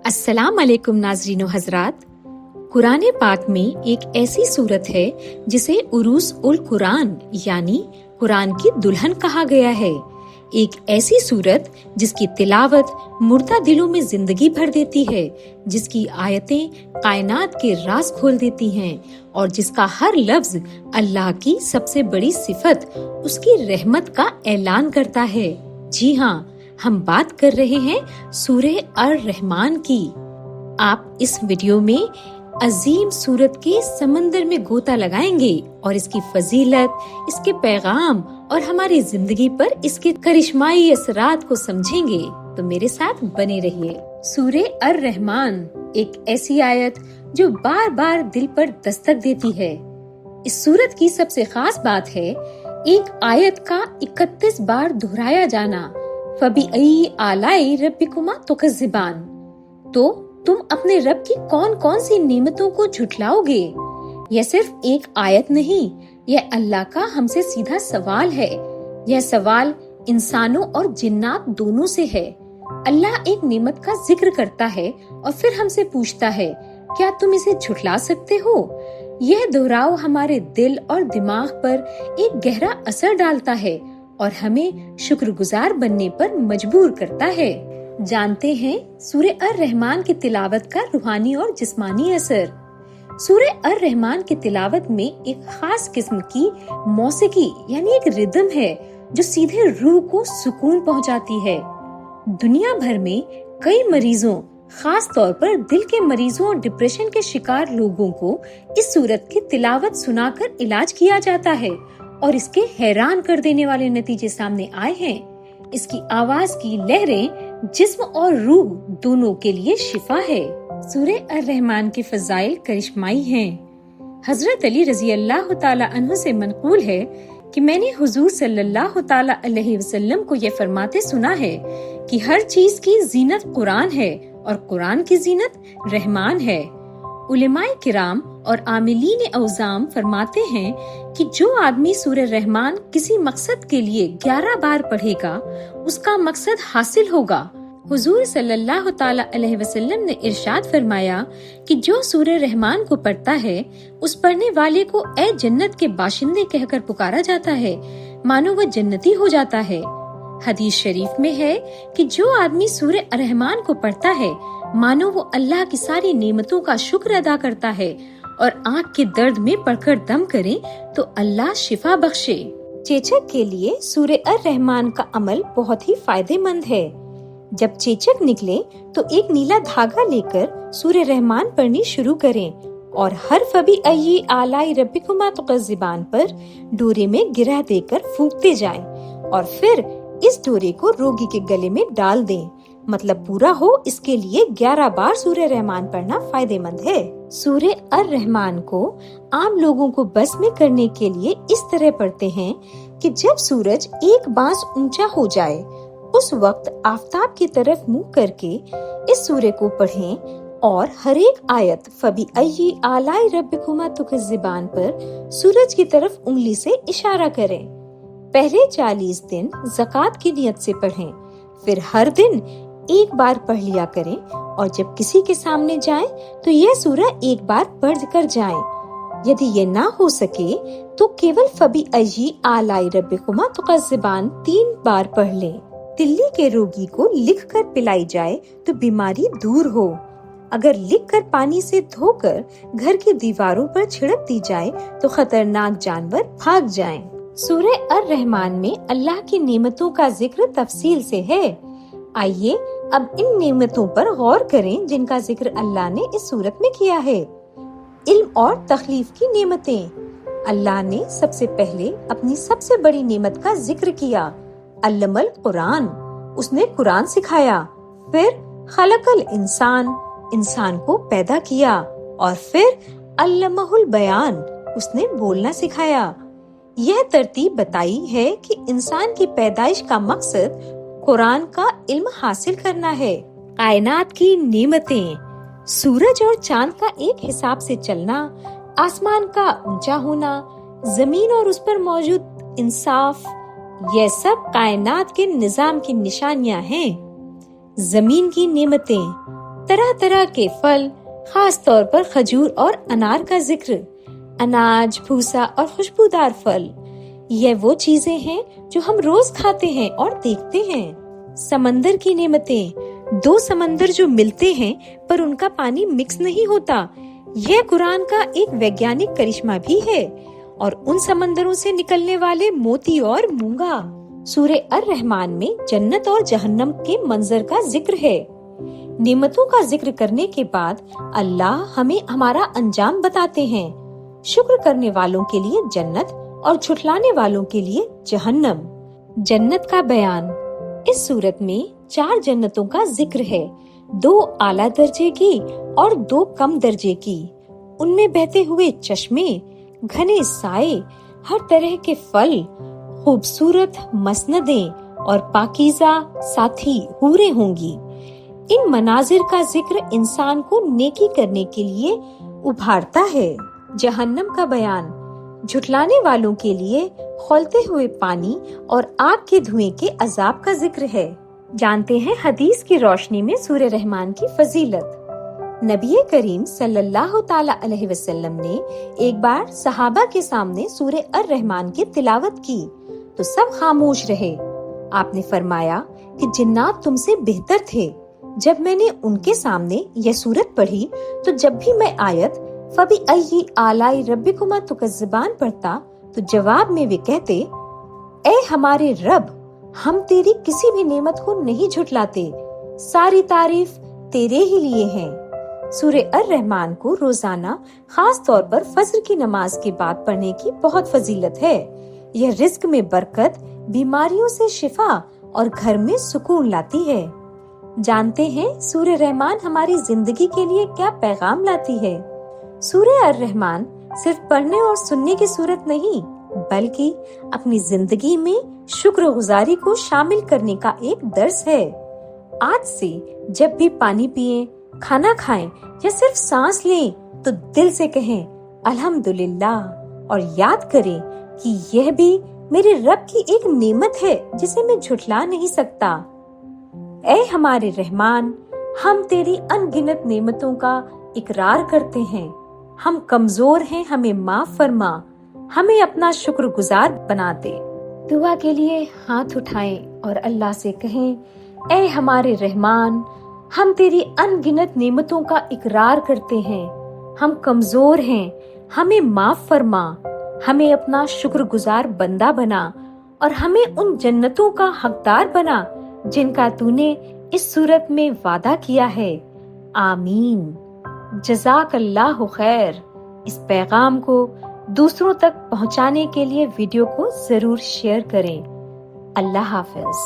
अस्सलाम वालेकुम नाज़रीन व हज़रात। कुरान पाक में एक ऐसी सूरत है जिसे उरूस उल कुरान यानी कुरान की दुल्हन कहा गया है। एक ऐसी सूरत जिसकी तिलावत मुर्दा दिलों में जिंदगी भर देती है, जिसकी आयतें कायनात के राज खोल देती हैं और जिसका हर लफ्ज अल्लाह की सबसे बड़ी सिफत उसकी रहमत का ऐलान करता है। जी हाँ, हम बात कर रहे हैं सूरह अर-रहमान की। आप इस वीडियो में अजीम सूरत के समंदर में गोता लगाएंगे और इसकी फजीलत, इसके पैगाम और हमारी जिंदगी पर इसके करिश्माई असरात को समझेंगे। तो मेरे साथ बने रहिए। सूरह अर-रहमान एक ऐसी आयत जो बार बार दिल पर दस्तक देती है। इस सूरत की सबसे खास बात है एक आयत का 31 बार दोहराया जाना। फबी आलाई रब्बिकुमा तुकज़्ज़िबान, तो तुम अपने रब की कौन कौन सी नेमतों को झुठलाओगे। यह सिर्फ एक आयत नहीं, यह अल्लाह का हमसे सीधा सवाल है। यह सवाल इंसानों और जिन्नात दोनों से है। अल्लाह एक नेमत का जिक्र करता है और फिर हमसे पूछता है, क्या तुम इसे झुठला सकते हो। यह दोहराव हमारे दिल और दिमाग पर एक गहरा असर डालता है और हमें शुक्रगुजार बनने पर मजबूर करता है। जानते हैं सूरह अर-रहमान की तिलावत का रूहानी और जिस्मानी असर। सूरह अर-रहमान की तिलावत में एक खास किस्म की मौसीकी यानी एक रिदम है जो सीधे रूह को सुकून पहुंचाती है। दुनिया भर में कई मरीजों, खास तौर पर दिल के मरीजों और डिप्रेशन के शिकार लोगों को इस सूरत की तिलावत सुनाकर इलाज किया जाता है और इसके हैरान कर देने वाले नतीजे सामने आए हैं। इसकी आवाज की लहरें जिस्म और रूह दोनों के लिए शिफा है। सूरह अर-रहमान के फजाइल करिश्माई हैं। हजरत अली रजी अल्लाह ताला अन्हु से मनकूल है कि मैंने हुजूर सल्लल्लाहु ताला अलैहि वसल्लम को ये फरमाते सुना है कि हर चीज की जीनत कुरान है और कुरान की जीनत रहमान है। उलेमाए किराम और आमिलीन औजाम फरमाते हैं कि जो आदमी सूरह रहमान किसी मकसद के लिए 11 बार पढ़ेगा उसका मकसद हासिल होगा। हुजूर सल्लल्लाहु ताला अलैहि वसल्लम ने इरशाद फरमाया कि जो सूरह रहमान को पढ़ता है उस पढ़ने वाले को ए जन्नत के बाशिंदे कहकर पुकारा जाता है, मानो वह जन्नती हो जाता है। हदीस शरीफ में है कि जो आदमी सूरह रहमान को पढ़ता है मानो वो अल्लाह की सारी नेमतों का शुक्र अदा करता है और आँख के दर्द में पढ़कर दम करे तो अल्लाह शिफा बख्शे। चेचक के लिए सूरह अर-रहमान का अमल बहुत ही फायदेमंद है। जब चेचक निकले तो एक नीला धागा लेकर सूरह रहमान पढ़नी शुरू करें और हर फबी आलाई रब्बिकुमा तुकज़्ज़िबान पर डोरे में गिरह देकर फूंकते जाएं और फिर इस डोरे को रोगी के गले में डाल दें। मतलब पूरा हो, इसके लिए 11 बार सूरह रहमान पढ़ना फायदेमंद है। सूरह अर-रहमान को आम लोगों को बस में करने के लिए इस तरह पढ़ते हैं कि जब सूरज एक बांस ऊंचा हो जाए उस वक्त आफताब की तरफ मुंह करके इस सूरह को पढ़ें और हर एक आयत फबी आलाई रब्बिकुमा तुकज़्ज़िबान पर सूरज की तरफ उंगली से इशारा करें। पहले 40 दिन ज़कात की नियत से पढ़ें, फिर हर दिन एक बार पढ़ लिया करें और जब किसी के सामने जाएं तो यह सूरह एक बार पढ़ कर जाएं। यदि ये ना हो सके तो केवल फबी आलाई रब्बिकुमा तुकज़्ज़िबान 3 बार पढ़ लें। तिल्ली के रोगी को लिखकर पिलाई जाए तो बीमारी दूर हो। अगर लिखकर पानी से धोकर घर की दीवारों पर छिड़क दी जाए तो खतरनाक जानवर भाग जाएं। सूरह अर-रहमान में अल्लाह की नेमतों का जिक्र तफसील से है। आइए अब इन नेमतों पर गौर करें जिनका जिक्र अल्लाह ने इस सूरत में किया है। इल्म और तखलीफ की नेमतें। अल्लाह ने सबसे पहले अपनी सबसे बड़ी नेमत का जिक्र किया, अल्लमल कुरान, उसने कुरान सिखाया। फिर खलकल इंसान, इंसान को पैदा किया और फिर अल्लमहुल बयान, उसने बोलना सिखाया। यह तरतीब बताई है कि इंसान की पैदाइश का मकसद कुरान का इल्म हासिल करना है। कायनात की नेमतें, सूरज और चांद का एक हिसाब से चलना, आसमान का ऊंचा होना, जमीन और उस पर मौजूद इंसाफ, यह सब कायनात के निजाम की निशानियां हैं। जमीन की नेमतें, طرح طرح کے پھل، خاص طور پر کھجور اور انار کا ذکر، اناج، بھوسا اور خوشبودار پھل، یہ وہ چیزیں ہیں جو ہم روز کھاتے ہیں اور دیکھتے ہیں۔ سمندر کی نعمتیں، 2 سمندر جو ملتے ہیں پر ان کا پانی مکس نہیں ہوتا، یہ قرآن کا ایک ویگیانک کرشمہ بھی ہے، اور ان سمندروں سے نکلنے والے موتی اور مونگا۔ سورہ الرحمن میں جنت اور جہنم کے منظر کا ذکر ہے۔ نعمتوں کا ذکر کرنے کے بعد اللہ ہمیں ہمارا انجام بتاتے ہیں، شکر کرنے والوں کے لیے جنت اور جھٹلانے والوں کے لیے جہنم۔ جنت کا بیان، اس صورت میں 4 جنتوں کا ذکر ہے، 2 اعلیٰ درجے کی اور 2 کم درجے کی۔ ان میں بہتے ہوئے چشمے، گھنے سائے، ہر طرح کے پھل، خوبصورت مسندیں اور پاکیزہ ساتھی حوریں ہوں گی۔ ان مناظر کا ذکر انسان کو نیکی کرنے کے لیے ابھارتا ہے۔ جہنم کا بیان، جھٹلانے والوں کے لیے کھولتے ہوئے پانی اور آگ کے دھوئیں کے عذاب کا ذکر ہے۔ جانتے ہیں حدیث کی روشنی میں سورہ رحمان کی فضیلت۔ نبی کریم صلی اللہ تعالی علیہ وسلم نے ایک بار صحابہ کے سامنے سورہ الرحمان کی تلاوت کی تو سب خاموش رہے۔ آپ نے فرمایا کہ جنات تم سے بہتر تھے۔ جب میں نے ان کے سامنے یہ سورت پڑھی تو جب بھی میں آیت فَبِأَيِّ آلَاءِ رَبِّكُمَا تُكَذِّبَانِ پڑھتا تو جواب میں وہ کہتے، اے ہمارے رب، ہم تیری کسی بھی نعمت کو نہیں جھٹلاتے، ساری تعریف تیرے ہی لیے ہیں۔ سورہ الرحمن کو روزانہ خاص طور پر فجر کی نماز کے بعد پڑھنے کی بہت فضیلت ہے۔ یہ رزق میں برکت، بیماریوں سے شفا اور گھر میں سکون لاتی ہے۔ جانتے ہیں سورہ رحمان ہماری زندگی کے لیے کیا پیغام لاتی ہے؟ سورہ الرحمن صرف پڑھنے اور سننے کی صورت نہیں، بلکہ اپنی زندگی میں شکر گزاری کو شامل کرنے کا ایک درس ہے۔ آج سے جب بھی پانی پیئیں، کھانا کھائیں یا صرف سانس لیں تو دل سے کہیں الحمدللہ، اور یاد کریں کہ یہ بھی میرے رب کی ایک نعمت ہے جسے میں جھٹلا نہیں سکتا۔ اے ہمارے رحمان، ہم تیری ان گنت نعمتوں کا اقرار کرتے ہیں، ہم کمزور ہیں، ہمیں معاف فرما، ہمیں اپنا شکر گزار بنا دے۔ دعا کے لیے ہاتھ اٹھائیں اور اللہ سے کہیں، اے ہمارے رحمان، ہم تیری ان گنت نعمتوں کا اقرار کرتے ہیں، ہم کمزور ہیں، ہمیں معاف فرما، ہمیں اپنا شکر گزار بندہ بنا، اور ہمیں ان جنتوں کا حقدار بنا جن کا تو نے اس صورت میں وعدہ کیا ہے۔ آمین۔ جزاک اللہ خیر۔ اس پیغام کو دوسروں تک پہنچانے کے لیے ویڈیو کو ضرور شیئر کریں۔ اللہ حافظ۔